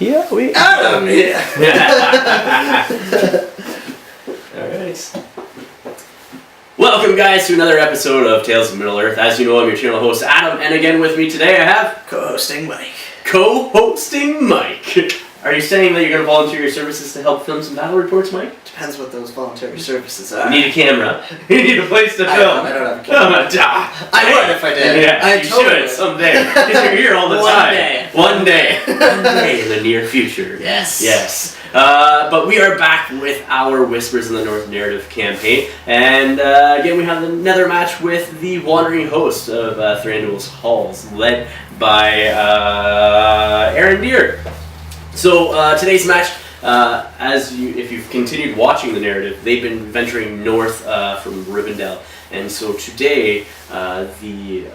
here we Adam here! Alright. Welcome, guys, to another episode of Tales of Middle-earth. As you know, I'm your channel host, Adam, and again with me today I have... Co-hosting Mike. Co-hosting Mike. Are you saying that you're going to volunteer your services to help film some battle reports, Mike? Depends what those voluntary services are. You need a camera. You need a place to film. I don't have a camera. I would if I did. Yeah, you totally should someday. Because you're here all the time. One day. One day in the near future. Yes. Yes. But we are back with our Whispers in the North narrative campaign. And again, we have another match with the Wandering Host of Thranduil's Halls, led by Aaron Deere. So today's match, if you've continued watching the narrative, they've been venturing north from Rivendell, and so today the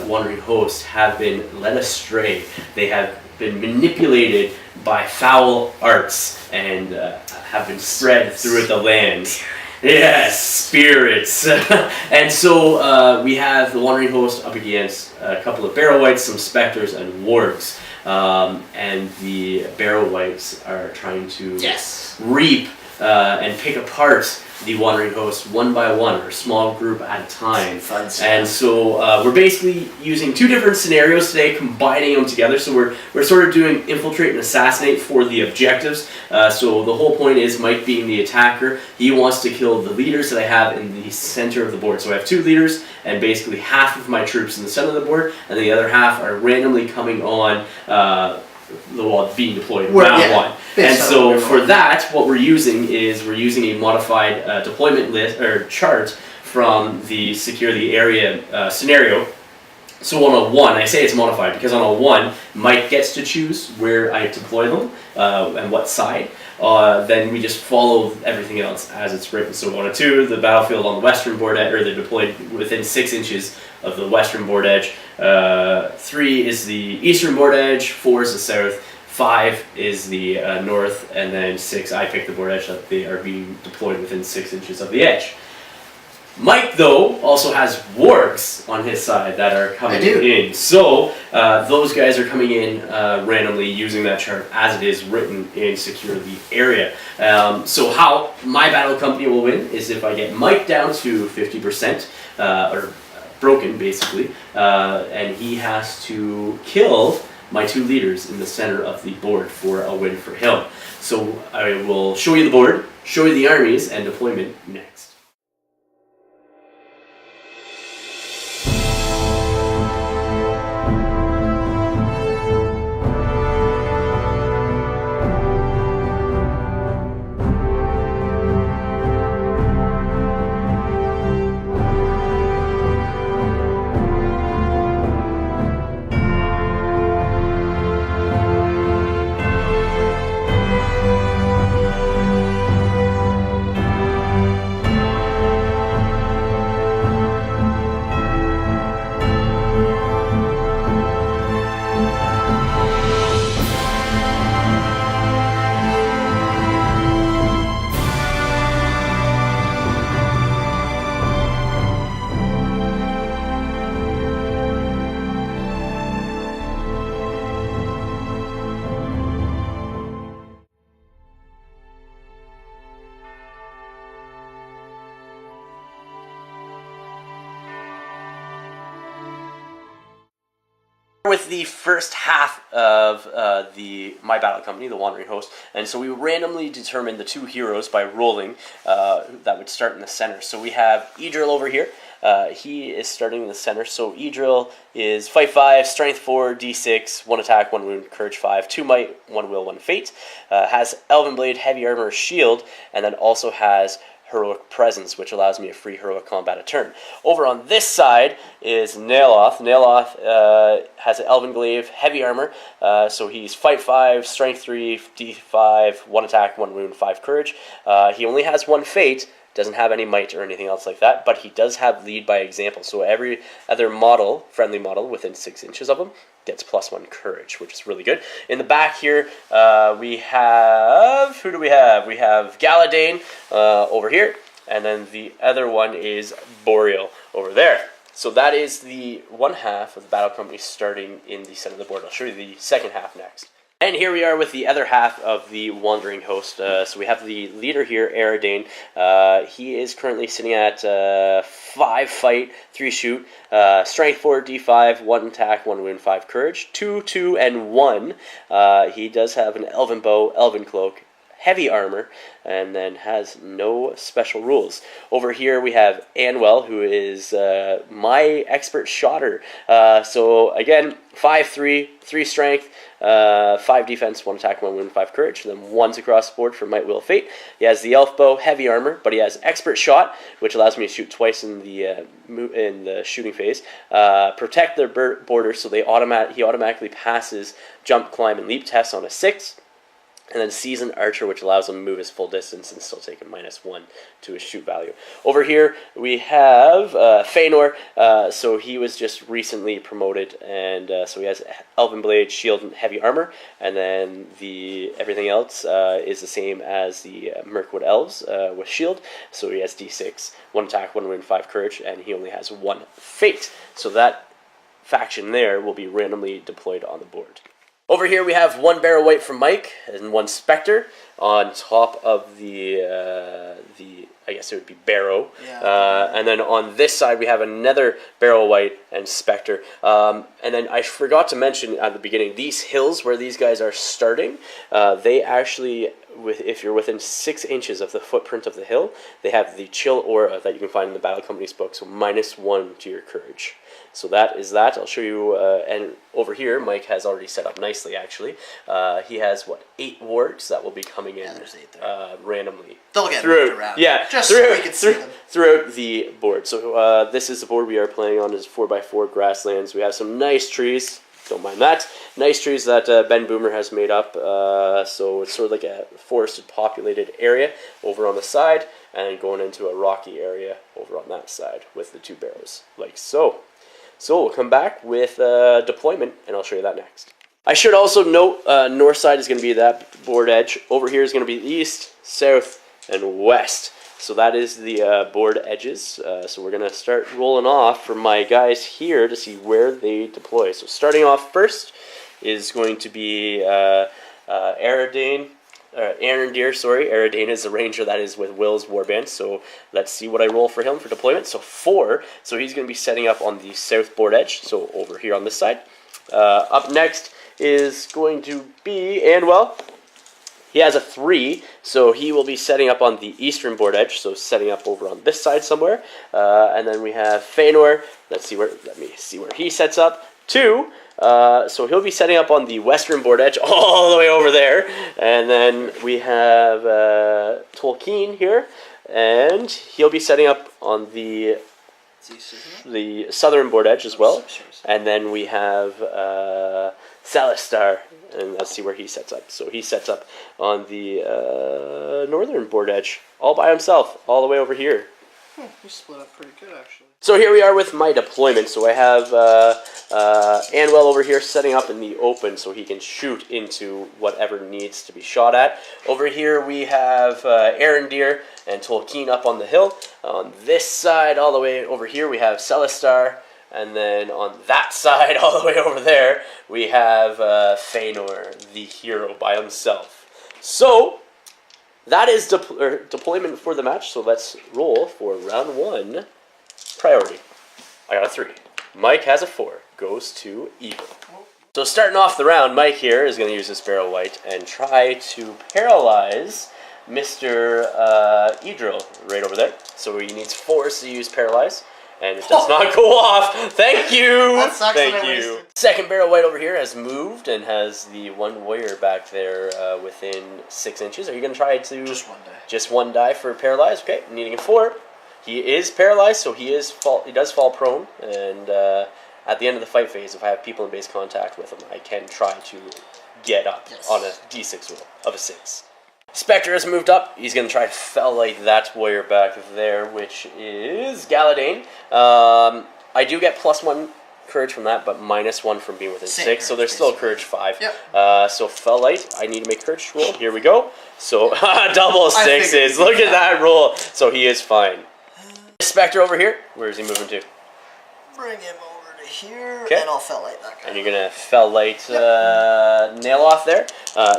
Wandering Hosts have been led astray. They have been manipulated by foul arts and have been spread through the land. Yes, spirits. And so we have the Wandering Host up against a couple of Barrow Wights, some Spectres, and Wargs. And the Barrow Wights are trying to reap and pick apart the Wandering Host one by one, or a small group at a time. And so we're basically using two different scenarios today, combining them together. So we're sort of doing infiltrate and assassinate for the objectives. So the whole point is Mike being the attacker. He wants to kill the leaders that I have in the center of the board. So I have two leaders, and basically half of my troops in the center of the board, and the other half are randomly coming on the wall being deployed round one. And so for that, what we're using is a modified deployment list or chart from the Secure the Area scenario. So on a 1, I say it's modified because on a 1, Mike gets to choose where I deploy them and what side. Then we just follow everything else as it's written. So on a 2, the battlefield on the western board edge, or they're deployed within 6 inches of the western board edge. 3 is the eastern board edge. 4 is the south. 5 is the north, and then 6, I pick the board edge that they are being deployed within 6 inches of the edge. Mike, though, also has wargs on his side that are coming in. So those guys are coming in randomly using that chart as it is written in Secure the Area. So how my battle company will win is if I get Mike down to 50%, or broken, basically, and he has to kill my two leaders in the center of the board for a win for him. So I will show you the board, show you the armies, and deployment next. With the first half of my battle company, the Wandering Host, and so we randomly determined the two heroes by rolling that would start in the center. So we have Idril over here. He is starting in the center. So Idril is Fight 5, Strength 4, D6, 1 attack, 1 wound, Courage 5, 2 might, 1 will, 1 fate. Has Elven Blade, Heavy Armor, Shield, and then also has Heroic Presence, which allows me a free heroic combat a turn. Over on this side is Nailoth. Nailoth has an Elven Glaive, Heavy Armor, so he's Fight 5, Strength 3, D5, 1 attack, 1 wound, 5 Courage. He only has 1 Fate, doesn't have any might or anything else like that, but he does have Lead by Example, so every other model, friendly model, within 6 inches of him gets +1 Courage, which is really good. In the back here, we have... who do we have? We have Galadane over here, and then the other one is Boreal over there. So that is the one half of the battle company starting in the center of the board. I'll show you the second half next. And here we are with the other half of the Wandering Host. So we have the leader here, Aradane. He is currently sitting at 5 fight, 3 shoot, strength 4, d5, 1 attack, 1 wound, 5 courage, 2, 2, and 1. He does have an elven bow, elven cloak, heavy armor, and then has no special rules. Over here we have Anwell, who is my expert shotter. So again, 5, 3, 3 strength, 5 defense, 1 attack, 1 wound, 5 courage, and then 1s across the board for Might, Will, Fate. He has the elf bow, heavy armor, but he has expert shot, which allows me to shoot twice in the shooting phase. Protect their border, so he automatically passes jump, climb, and leap tests on a 6. And then Seasoned Archer, which allows him to move his full distance and still take a -1 to his shoot value. Over here, we have Feanor. So he was just recently promoted, and so he has Elven Blade, Shield, and Heavy Armor. And then everything else is the same as the Mirkwood Elves with Shield. So he has D6, 1 attack, 1 wound, 5 courage, and he only has 1 Fate. So that faction there will be randomly deployed on the board. Over here we have 1 Barrow White from Mike and 1 Spectre on top of the I guess it would be Barrow. Yeah. And then on this side we have another Barrow White and Spectre. And then I forgot to mention at the beginning, these hills where these guys are starting, they actually, if you're within 6 inches of the footprint of the hill, they have the chill aura that you can find in the Battle Company's book, so -1 to your courage. So that is that. I'll show you, and over here, Mike has already set up nicely, actually. He has, 8 wargs that will be coming in randomly. They'll get moved around. Yeah, just so we can see them. Throughout the board. So this is the board we are playing on, is 4x4 grasslands. We have some nice trees. Don't mind that. Nice trees that Ben Boomer has made up. So it's sort of like a forested, populated area over on the side, and going into a rocky area over on that side with the 2 barrows, like so. So we'll come back with deployment, and I'll show you that next. I should also note, north side is going to be that board edge. Over here is going to be east, south, and west. So that is the board edges. So we're going to start rolling off for my guys here to see where they deploy. So starting off first is going to be Aradane. Arandir, sorry. Aradane is the ranger that is with Will's warband. So let's see what I roll for him for deployment. So 4. So he's going to be setting up on the south board edge. So over here on this side. Up next is going to be Anwell. He has a 3, so he will be setting up on the eastern board edge, so setting up over on this side somewhere. And then we have Feanor. Let me see where he sets up. 2. So he'll be setting up on the western board edge, all the way over there. And then we have Tolkien here, and he'll be setting up on the southern board edge as well. And then we have Salistar, and let's see where he sets up. So he sets up on the northern board edge, all by himself, all the way over here. We split up pretty good, actually. So here we are with my deployment. So I have Anwell over here setting up in the open so he can shoot into whatever needs to be shot at. Over here we have Arandir and Tolkien up on the hill. On this side, all the way over here, we have Salistar. And then on that side, all the way over there, we have Feanor, the hero by himself. So that is deployment for the match. So let's roll for round 1. Priority. I got a 3. Mike has a 4. Goes to Evil. So starting off the round, Mike here is going to use this Barrow White and try to paralyze Mr. Idril right over there. So he needs force to use paralyze. And it does not go off. Thank you. That sucks. Thank you. Second Barrow White over here has moved and has the 1 warrior back there within 6 inches. Are you going to try to... Just 1 die. Just 1 die for paralyzed. Okay, needing a 4. He is paralyzed, so he does fall prone. And at the end of the fight phase, if I have people in base contact with him, I can try to get up on a d6 roll of a 6. Spectre has moved up. He's going to try to fell like that warrior back there, which is Galadane. I do get +1 courage from that, but -1 from being within 6, so there's still courage 5. Yep. So fell light, I need to make courage roll. Here we go. So double 6s. Look at that roll. So he is fine. Spectre over here. Where is he moving to? Bring him over to here, Okay. and I'll fell light that guy. And you're gonna fell light nail off there.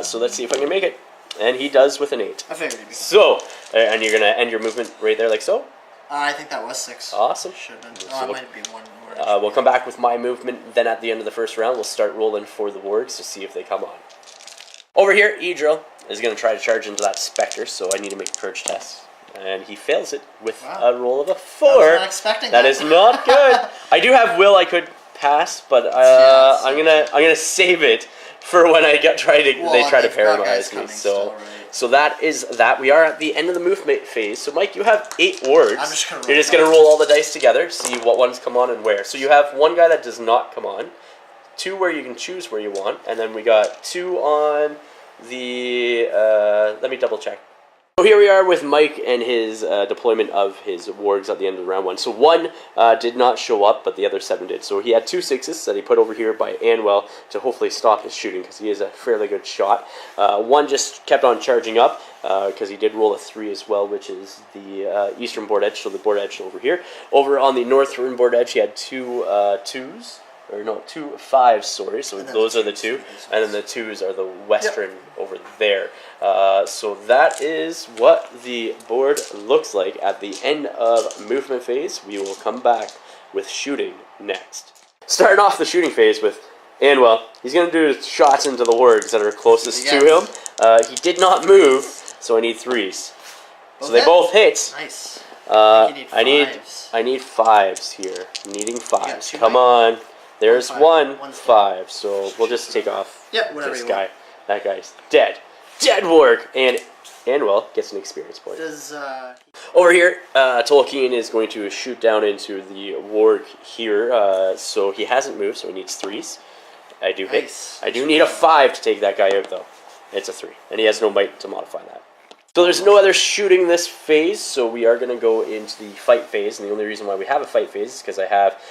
So let's see if I can make it. And he does with an 8. I figured he'd be. So, and you're gonna end your movement right there like so. I think that was 6. Awesome. Should have been. So Oh, it we'll- might be 1 more. We'll come back with my movement. Then at the end of the first round, we'll start rolling for the wargs to see if they come on. Over here, Idril is gonna try to charge into that specter. So I need to make a courage test. And he fails it with a roll of a 4. I was not expecting that. That is not good. I do have will I could pass, but Yeah, I'm gonna save it for when I try to Well, they try to if that guy's paralyze me. coming So still, right. so that is that. We are at the end of the movement phase. So Mike, you have 8 wargs. I'm just gonna You're just gonna roll all the dice together, see what ones come on and where. So you have 1 guy that does not come on, 2 where you can choose where you want, and then we got 2 on the. Let me double check. So here we are with Mike and his deployment of his wargs at the end of round 1. So 1 did not show up, but the other 7 did. So he had 2 6s that he put over here by Anwell to hopefully stop his shooting because he is a fairly good shot. 1 just kept on charging up because he did roll a 3 as well, which is the eastern board edge, so the board edge over here. Over on the northern board edge, he had 2 2s. Or no, 2 5s, sorry. So those are the 2. And then the 2s are the western over there. So that is what the board looks like at the end of movement phase. We will come back with shooting next. Starting off the shooting phase with Anwell. He's going to do shots into the wargs that are closest to him. He did not move, so I need 3s. So they both hit. Nice. I need 5s here. I'm needing 5s. Come on. There's 1 5, so we'll just take off this guy. That guy's dead. Dead warg! And Anwell gets an experience point. Over here, Tolkien is going to shoot down into the warg here. So he hasn't moved, so he needs 3s. I do hit. I do need a 5 to take that guy out, though. It's a 3. And he has no might to modify that. So there's no other shooting this phase, so we are going to go into the fight phase, and the only reason why we have a fight phase is because I have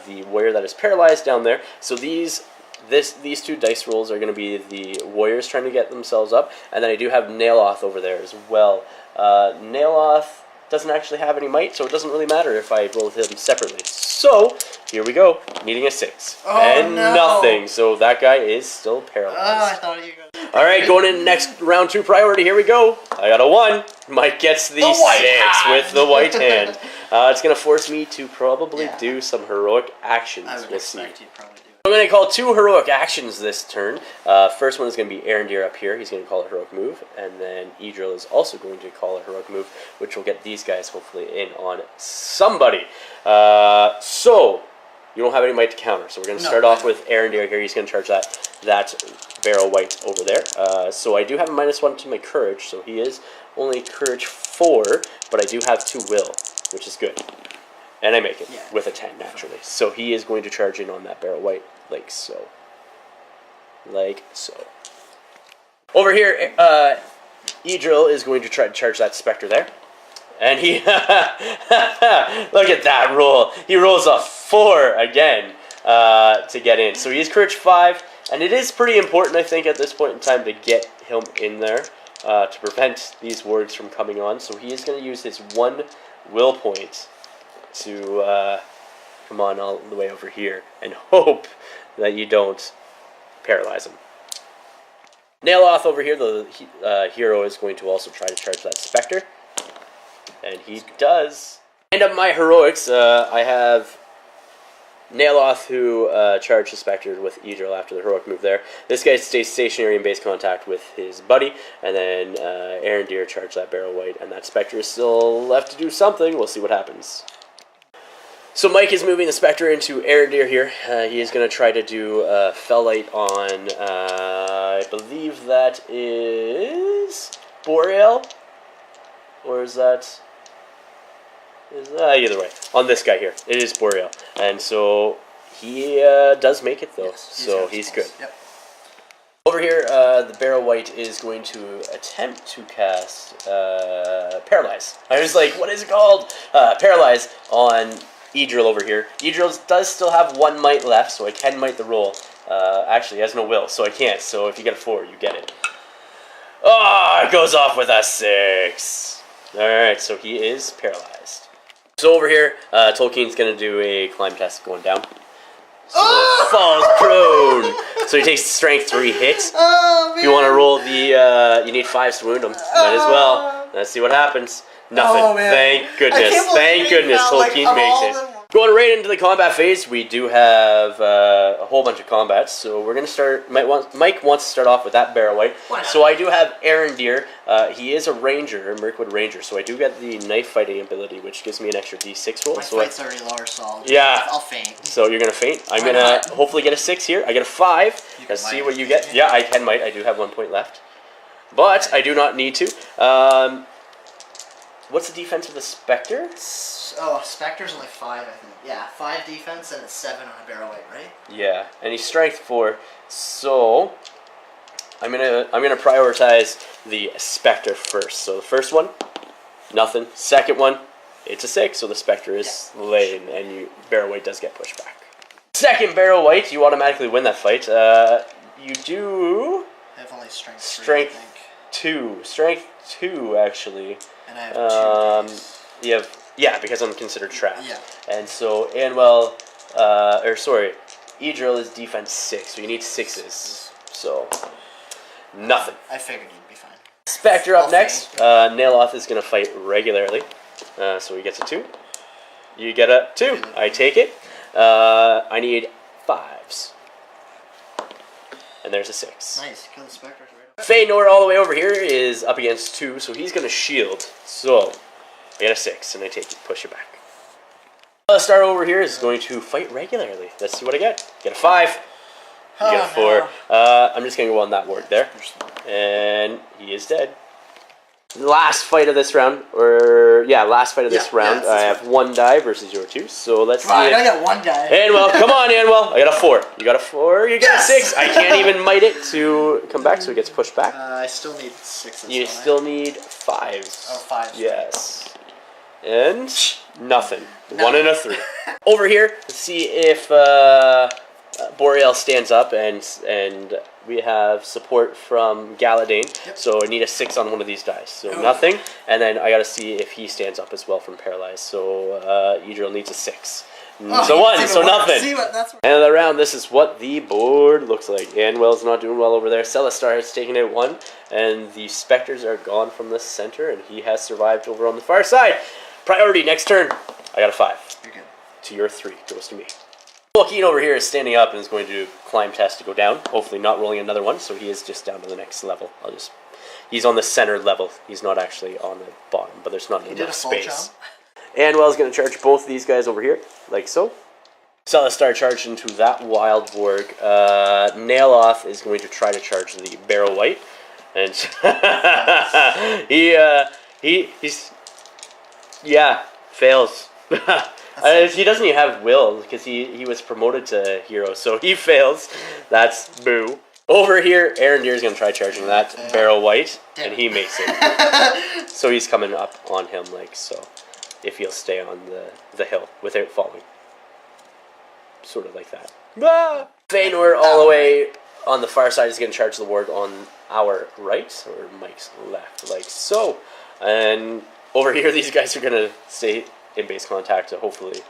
the warrior that is paralyzed down there. So these 2 dice rolls are going to be the warriors trying to get themselves up, and then I do have Nailoth over there as well. Nailoth doesn't actually have any might, so it doesn't really matter if I roll with him separately. So, here we go, needing a 6. And nothing, so that guy is still paralyzed. I thought you were going to... Alright, going in next round 2 priority, here we go. I got a 1. Mike gets the 6 with the white hand. It's going to force me to probably do some heroic actions. I would expect you'd probably do it. I'm going to call 2 heroic actions this turn. First one is going to be Arendir up here. He's going to call a heroic move. And then Idril is also going to call a heroic move, which will get these guys hopefully in on somebody. So, you don't have any might to counter. So we're going to start off with Arendir here. He's going to charge that barrel white over there. So I do have a -1 to my courage. So he is only courage 4, but I do have 2 will, which is good. And I make it with a 10, naturally. So he is going to charge in on that barrel white, like so. Like so. Over here, Idril is going to try to charge that specter there. And he... Look at that roll. He rolls a 4 again to get in. So he is courage 5. And it is pretty important, I think, at this point in time to get him in there to prevent these wargs from coming on. So he is going to use his 1 will point to come on all the way over here and hope that you don't paralyze him. Nailoth over here, the hero, is going to also try to charge that specter. And he does. End up my heroics, I have Nailoth who charged the specter with Idril after the heroic move there. This guy stays stationary in base contact with his buddy, and then Arendir charged that barrel white, and that specter is still left to do something. We'll see what happens. So Mike is moving the specter into Arendir here. He is going to try to do Fell Light on, I believe that is Boreal? Or is that... either way, on this guy here. It is Boreal. And so he does make it, though. So he's good. Yep. Over here, the barrel white is going to attempt to cast Paralyze. I was like, what is it called? Paralyze on Idril over here. Idril does still have 1 might left, so I can might the roll. Actually, he has no will, so I can't. So if you get a 4, you get it. Oh, it goes off with a 6. Alright, so he is paralyzed. So over here, Tolkien's going to do a climb test going down. So falls prone. So he takes strength 3 hits. Oh, man. If you want to roll the, you need 5s to wound him. Might as well. Let's see what happens. Nothing. Oh, man. Thank goodness. Thank goodness. Tolkien makes it. Going right into the combat phase, we do have a whole bunch of combats. So we're going to start. Mike wants to start off with that barrow white. So I do have Arendir. He is a ranger, a Mirkwood ranger. So I do get the knife fighting ability, which gives me an extra d6 roll. My so fight's already lower, so I'll faint. So you're going to faint. I'm going to hopefully get a 6 here. I get a 5. Let's see what you get. Yeah, I can might. I do have 1 point left. But I do not need to. What's the defense of the Spectre? Oh, Spectre's only 5, I think. Yeah, 5 defense and it's 7 on a barrel weight, right? Yeah, and he's strength 4. So I'm gonna prioritize the Spectre first. So the first one, nothing. Second one, it's a 6, so the Spectre is laying, and barrel weight does get pushed back. Second barrel weight, you automatically win that fight. You do. I have only strength 3, I think. 2. Strength 2, actually. And I have 2 days. You have, yeah, because I'm considered trapped. Yeah. And so, Idril is defense 6, so you need 6s. So, nothing. I figured you'd be fine. Spectre up next. Nailoth is going to fight regularly. So he gets a 2. You get a 2. I take it. I need 5s. And there's a 6. Nice. Kill the Spectre. Feanor all the way over here is up against 2, so he's going to shield. So, I get a 6, and I take it, push it back. Star over here is going to fight regularly. Let's see what I get. Get a 5. You get a 4. No. I'm just going to go on that ward there. And he is dead. Last fight of this round, last fight of this round. I have 1 die versus your 2, so let's see. I got 1 die. Anwell, come on, Anwell. I got a 4. You got a 4. You got a 6. I can't even mite it to come back, so it gets pushed back. I still need 6. You still need 5s. Oh, 5s. Yes. And nothing. 1 and a 3. Over here, let's see if Boreal stands up, and we have support from Galadane. Yep. So I need a 6 on one of these dice. So nothing. And then I got to see if he stands up as well from Paralyzed. So Idril needs a 6. So 1, so nothing. See what, that's what... End of the round, this is what the board looks like. Anwell's not doing well over there. Celestar has taken out 1, and the Spectres are gone from the center, and he has survived over on the far side. Priority, next turn. I got a 5. You're good. To your 3, goes to me. Joaquin over here is standing up and is going to do climb test to go down. Hopefully not rolling another one, so he is just down to the next level. He's on the center level. He's not actually on the bottom, but there's not enough space. Anwell's going to charge both these guys over here, like so. Celestar charged into that Wild Vorg. Nailoth is going to try to charge the Barrow White. And fails. He doesn't even have will, because he was promoted to hero, so he fails. That's boo. Over here, Arendir is going to try charging that Barrow White, and he makes it. So he's coming up on him like so, if he'll stay on the hill without falling. Sort of like that. Feanor all the way on the far side is going to charge the warg on our right, or Mike's left, like so. And over here, these guys are going to stay in base contact to hopefully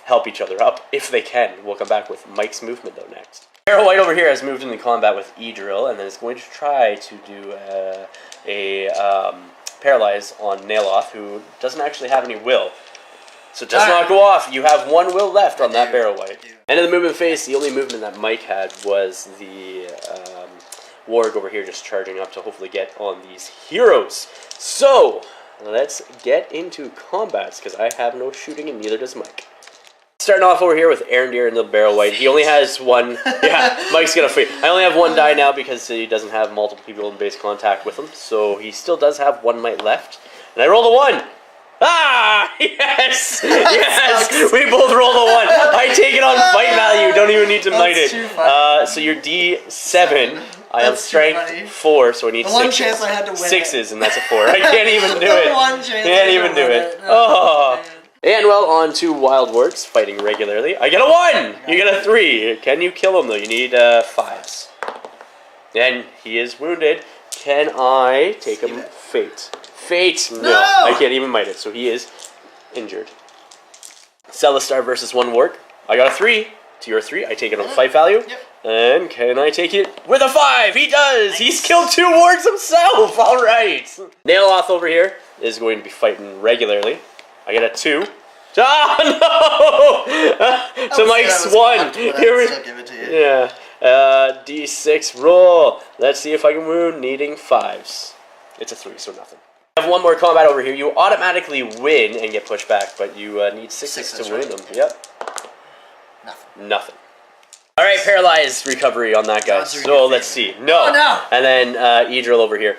help each other up if they can. We'll come back with Mike's movement though next. Barrow White over here has moved into combat with Idril and then is going to try to do a paralyze on Nailoth, who doesn't actually have any will. So it does not go off. You have 1 will left on that Barrow White. End of the movement phase. The only movement that Mike had was the warg over here just charging up to hopefully get on these heroes. So let's get into combats, because I have no shooting and neither does Mike. Starting off over here with Arendir and the Barrow White. He only has 1. Yeah, Mike's going to fight. I only have 1 die now because he doesn't have multiple people in base contact with him. So he still does have 1 might left. And I rolled a 1. Ah! Yes! Yes! We both rolled a 1. I take it on fight value. Don't even need to might it. So your D7. I have strength 4, so I need 6. Chance I had to win 6s, and that's a 4. I can't even do it. One chance can't even do it. Oh. And well, on to Wild Wargs, fighting regularly. I get a 1! You get a 3. Can you kill him, though? You need 5s. And he is wounded. Can I take him fate? Fate! No! I can't even might it, so he is injured. Celestar versus 1 Warg. I got a 3. to your 3. I take it on 5 value. Yep. And can I take it with a 5? He does! Nice. He's killed 2 wargs himself! Alright! Nailoth over here is going to be fighting regularly. I get a 2. Oh no! So Mike's 1. Here we give it to you. Yeah. D6 roll. Let's see if I can wound, needing 5s. It's a 3, so nothing. I have one more combat over here. You automatically win and get pushed back, but you need 6s to win them. Yep. Nothing. Alright, paralyzed recovery on that guy. So let's see. No. Oh, no. And then Idril over here.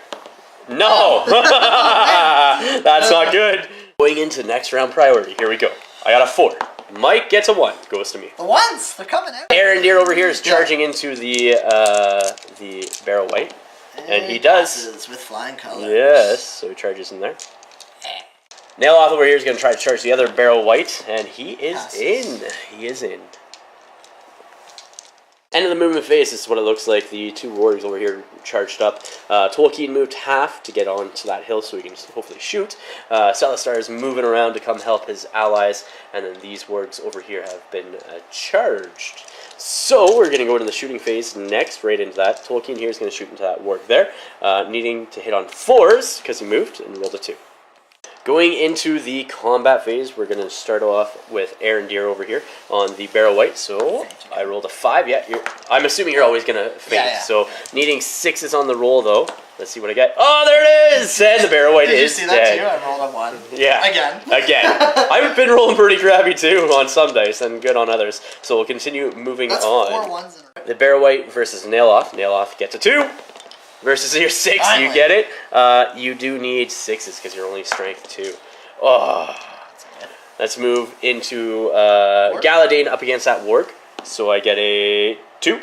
No! That's not good. Going into next round priority. Here we go. I got a 4. Mike gets a 1. Goes to me. The 1s! They're coming out. Arendir over here is charging into the barrel white. And he does. With flying colors. Yes, so he charges in there. Nailoth over here is going to try to charge the other barrel white. And he is in. He is in. End of the movement phase, this is what it looks like. The 2 warriors over here charged up. Tolkien moved half to get onto that hill so he can hopefully shoot. Celistar is moving around to come help his allies. And then these wargs over here have been charged. So we're going to go into the shooting phase next, right into that. Tolkien here is going to shoot into that warg there. Needing to hit on 4s because he moved and rolled a 2. Going into the combat phase, we're going to start off with Arendir over here on the barrel white. So I rolled a 5. Yeah, I'm assuming you're always going to faint. Yeah. So needing 6s on the roll, though. Let's see what I get. Oh, there it is! And the barrel white is dead. Did you see that too? I rolled a 1. Yeah. Again. I've been rolling pretty crappy too on some dice and good on others. So we'll continue moving on. 4 1s in a row. The barrel white versus Nailoth. Nailoth gets a 2. Versus your 6, Finally. you get it. You do need 6s because you're only strength 2. Oh. Let's move into Galadane up against that warg. So I get a 2.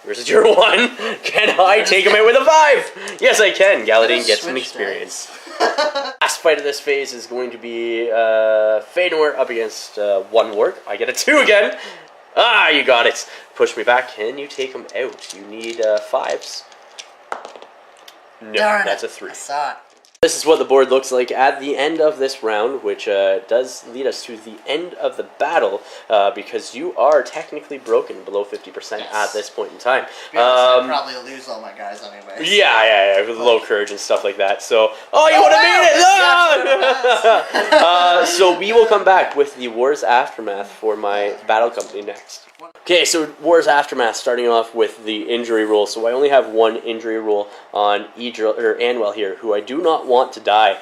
Versus your 1. Can I take him out with a 5? Yes, I can. Galadane gets some experience. Last fight of this phase is going to be Feanor up against 1 warg. I get a 2 again. Ah, you got it. Push me back. Can you take him out? You need 5s. No, that's a 3. I saw it. This is what the board looks like at the end of this round, which does lead us to the end of the battle, because you are technically broken below 50% at this point in time. I'd probably lose all my guys anyways. Yeah, with low courage and stuff like that. So, you would have made it! So we will come back with the War's Aftermath for my battle company next. Okay, so War's Aftermath, starting off with the injury roll. So I only have 1 injury roll on Anwell here, who I do not want to die.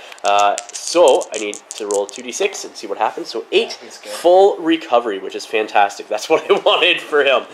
So I need to roll 2d6 and see what happens. So 8 full recovery, which is fantastic. That's what I wanted for him.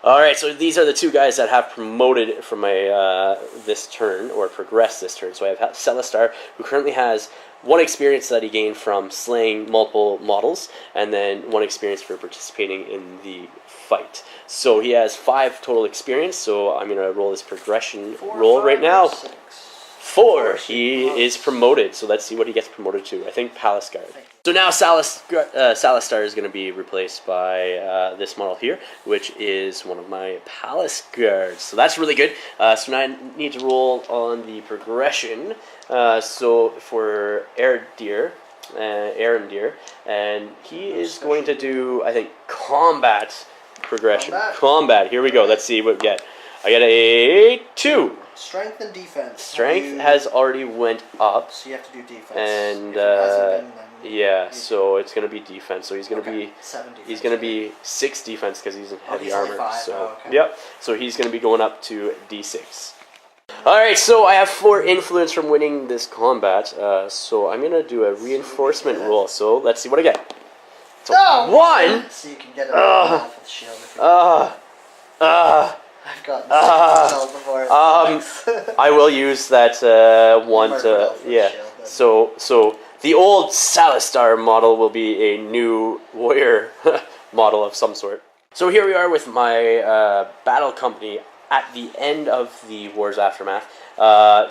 Alright, so these are the 2 guys that have promoted from my this turn, or progressed this turn. So I have Celistar, who currently has 1 experience that he gained from slaying multiple models, and then 1 experience for participating in the fight. So he has 5 total experience, so I'm going to roll this progression roll right now. 4. He is promoted, so let's see what he gets promoted to. I think Palace Guard. So now Celistar is going to be replaced by this model here, which is one of my Palace Guards. So that's really good. So now I need to roll on the progression. So for Arendir, and he is going to do, I think, combat progression. Combat. Here we go. Let's see what we get. I get a 2. Strength and defense. Strength has already went up. So you have to do defense. And yeah, so it's gonna be defense. So he's gonna be 7 defense. He's gonna be 6 defense because he's in heavy armor. 5. So yep. So he's gonna be going up to D6. All right. So I have 4 influence from winning this combat. So I'm gonna do a reinforcement roll. So let's see what I get. So 1. So you can get it off with shield if you I've gotten before. I will use that 1 to So the old Celistar model will be a new warrior model of some sort. So here we are with my battle company at the end of the War's Aftermath.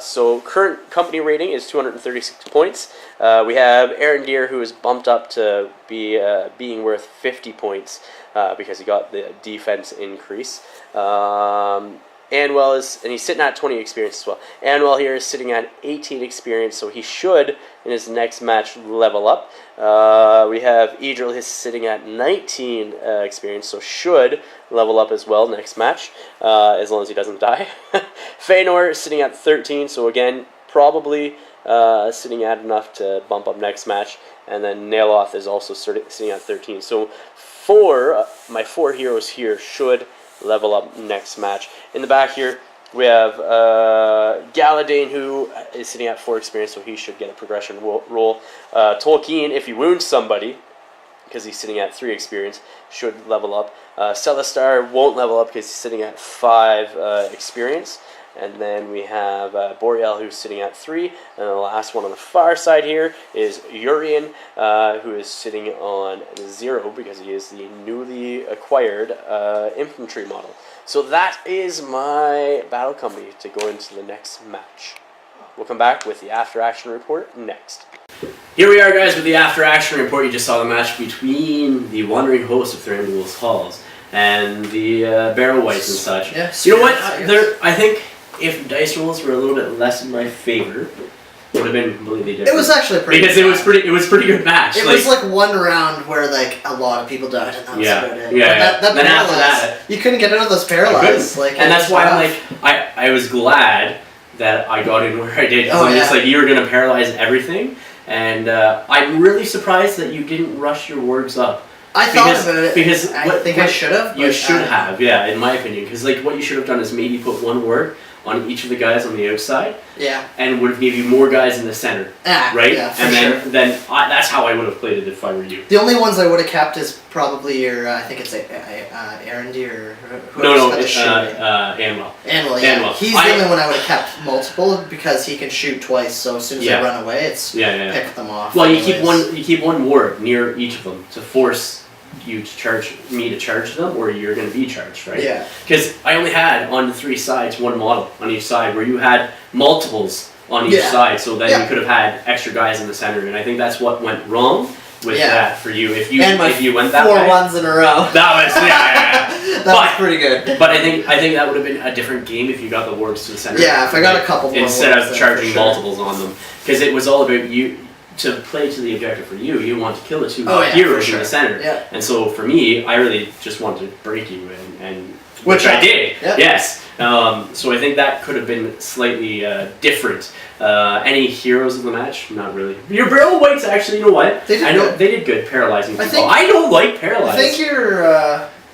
So current company rating is 236 points. We have Arendir, who is bumped up to be being worth 50 points because he got the defense increase. Anwell and he's sitting at 20 experience as well. Anwell here is sitting at 18 experience, so he should, in his next match, level up. We have Idril is sitting at 19 experience, so should level up as well next match, as long as he doesn't die. Feanor is sitting at 13, so again, probably sitting at enough to bump up next match. And then Nailoth is also sitting at 13. So my 4 heroes here should level up next match. In the back here, we have Galadane, who is sitting at 4 experience, so he should get a progression roll. Tolkien, if he wounds somebody, because he's sitting at 3 experience, should level up. Celestar won't level up because he's sitting at 5 experience. And then we have Boreal, who's sitting at 3. And then the last one on the far side here is Urian, who is sitting on 0 because he is the newly acquired infantry model. So that is my battle company to go into the next match. We'll come back with the after action report next. Here we are, guys, with the after action report. You just saw the match between the Wandering Host of Thranduil's Halls and the Barrow Whites and such. Yeah, you know what? I think if dice rolls were a little bit less in my favor, it would have been completely different. It was actually pretty because good. it was pretty good match. It was like one round where like a lot of people died, and that was about it. Yeah. That then after that, you couldn't get out of those paralyzed. Like, and that's why I'm like, I was glad that I got in where I did. Because I'm just like, you were gonna paralyze everything, and I'm really surprised that you didn't rush your wargs up. I thought about it. Because I think I should have. You should have, yeah, in my opinion. Because like what you should have done is maybe put one warg on each of the guys on the outside. Yeah. And would have gave you more guys in the center. Right? Yeah, for and then that's how I would have played it if I were you. The only ones I would have kept is probably your, I think it's Arendy or whoever's No, it's Anwell. Anwell, yeah. Anwell. He's the only one I would have kept multiple because he can shoot twice. So as soon as they run away, it's pick them off. Well, you keep one ward near each of them to force you to charge them, or you're going to be charged, right? Yeah. Because I only had on the 3 sides one model on each side, where you had multiples on each side, so then you could have had extra guys in the center, and I think that's what went wrong with that for you. If you went that way, 4 ones in a row. That was that was pretty good. But I think that would have been a different game if you got the wargs to the center. Yeah, if I got a couple more instead of charging multiples on them, because it was all about you. To play to the objective for you, you want to kill the 2 heroes in the center. Yeah. And so for me, I really just wanted to break you, and which I did. Yep. Yes. So I think that could have been slightly different. Any heroes in the match? Not really. Your Barrel Whites, actually, you know what? They did good paralyzing people. I don't like paralyzing. I think your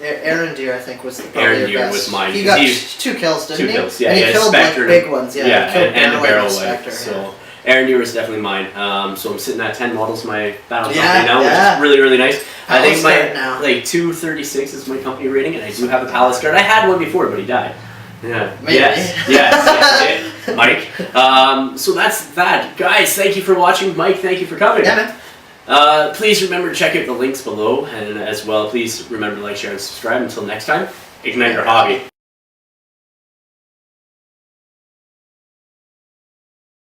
Arendir, I think, was the Arendir was mine. He got 2 kills, didn't he? 2 kills, yeah. And he killed like big ones, yeah. And the Barrel White. So Arendir is definitely mine. So I'm sitting at 10 models my battle company now, which is really, really nice. I think my 236 is my company rating, and I do have a Palace Guard. I had one before, but he died. Yeah. Maybe. Yes, Mike. So that's that. Guys, thank you for watching. Mike, thank you for coming. Yeah, man. Please remember to check out the links below, and as well, please remember to like, share, and subscribe. Until next time, ignite your hobby.